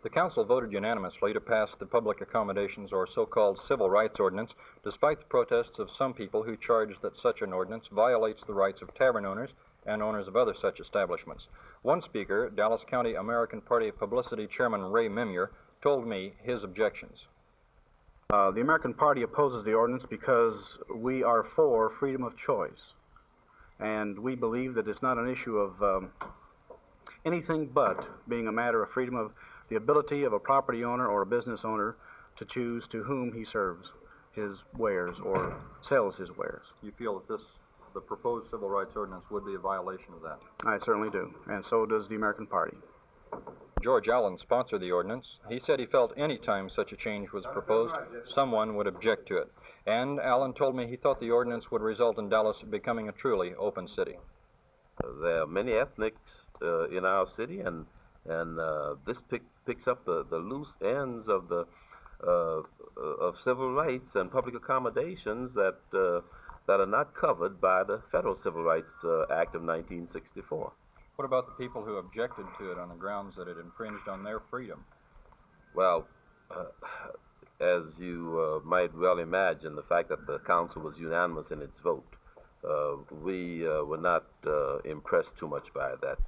The Council voted unanimously to pass the Public Accommodations or so-called Civil Rights Ordinance, despite the protests of some people who charge that such an ordinance violates the rights of tavern owners and owners of other such establishments. One speaker, Dallas County American Party Publicity Chairman Ray Mimier, told me his objections. The American Party opposes the ordinance because we are for freedom of choice, and we believe that it's not an issue of anything but being a matter of freedom of the ability of a property owner or a business owner to choose to whom he serves his wares or sells his wares. You feel that the proposed Civil Rights Ordinance would be a violation of that? I certainly do, and so does the American Party. George Allen sponsored the ordinance. He said he felt any time such a change was proposed, someone would object to it. And Allen told me he thought the ordinance would result in Dallas becoming a truly open city. There are many ethnics in our city, and this picks up the loose ends of the of civil rights and public accommodations that are not covered by the Federal Civil Rights Act of 1964. What about the people who objected to it on the grounds that it infringed on their freedom? Well, as you might well imagine, the fact that the council was unanimous in its vote, we were not impressed too much by that.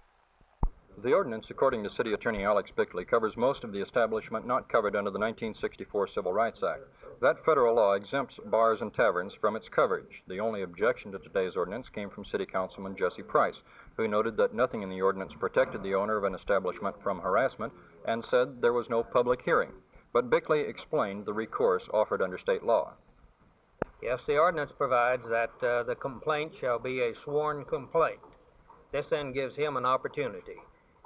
The ordinance, according to City Attorney Alex Bickley, covers most of the establishment not covered under the 1964 Civil Rights Act. That federal law exempts bars and taverns from its coverage. The only objection to today's ordinance came from City Councilman Jesse Price, who noted that nothing in the ordinance protected the owner of an establishment from harassment and said there was no public hearing. But Bickley explained the recourse offered under state law. Yes, the ordinance provides that the complaint shall be a sworn complaint. This then gives him an opportunity,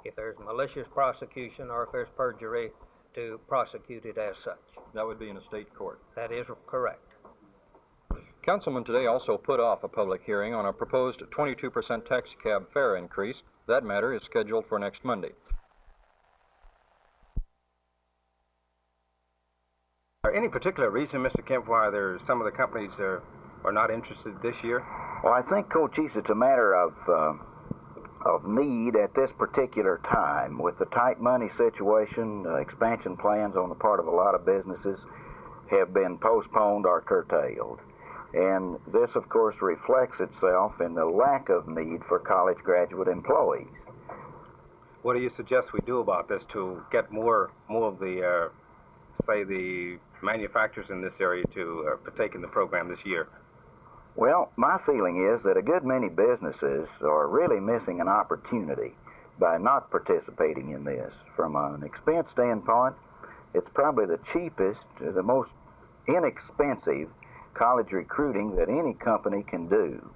if there's malicious prosecution or if there's perjury, to prosecute it as such. That would be in a state court. That is correct. Councilman today also put off a public hearing on a proposed 22% taxicab fare increase. That matter is scheduled for next Monday. Any particular reason, Mr. Kemp, why some of the companies are not interested this year? Well, I think, Cochise, it's a matter of need at this particular time. With the tight money situation, expansion plans on the part of a lot of businesses have been postponed or curtailed. And this, of course, reflects itself in the lack of need for college graduate employees. What do you suggest we do about this to get more of the, say, the manufacturers in this area to partake in the program this year? Well, my feeling is that a good many businesses are really missing an opportunity by not participating in this. From an expense standpoint, it's probably the cheapest, the most inexpensive college recruiting that any company can do.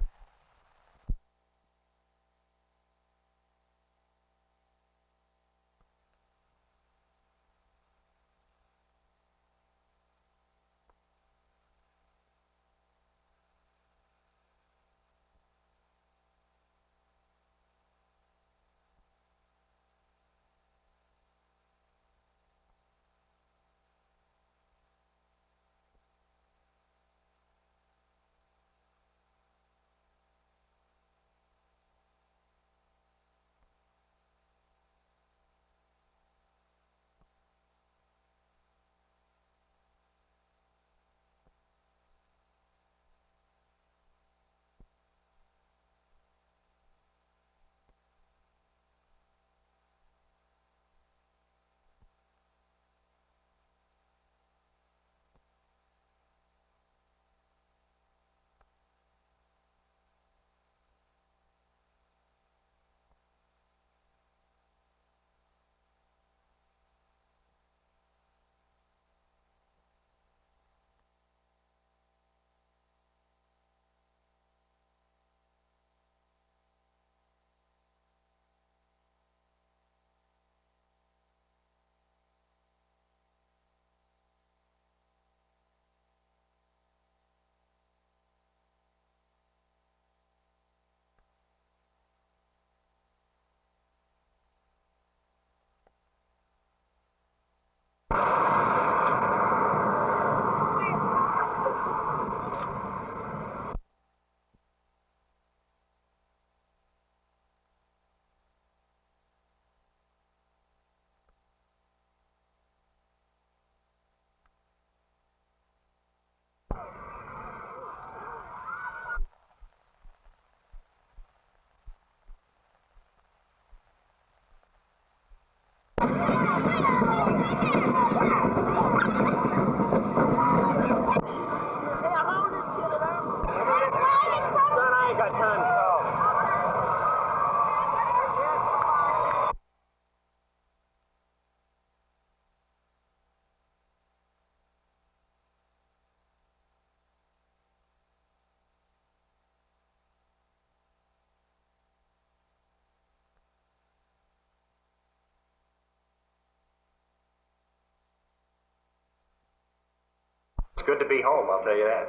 good to be home, I'll tell you that.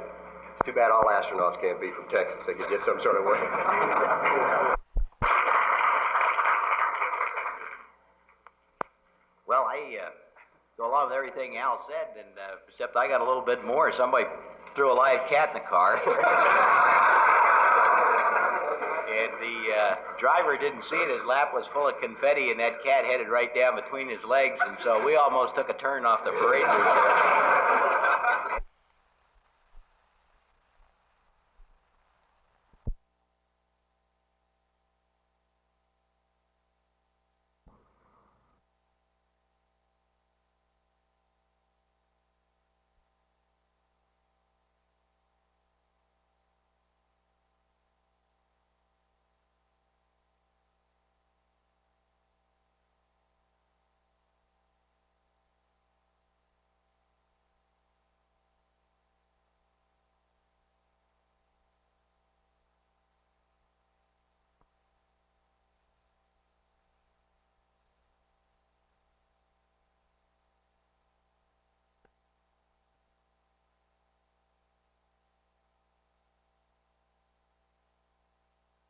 It's too bad all astronauts can't be from Texas. They could get some sort of way. Well, I go along with everything Al said, and except I got a little bit more. Somebody threw a live cat in the car. And the driver didn't see it. His lap was full of confetti, and that cat headed right down between his legs, and so we almost took a turn off the parade route there.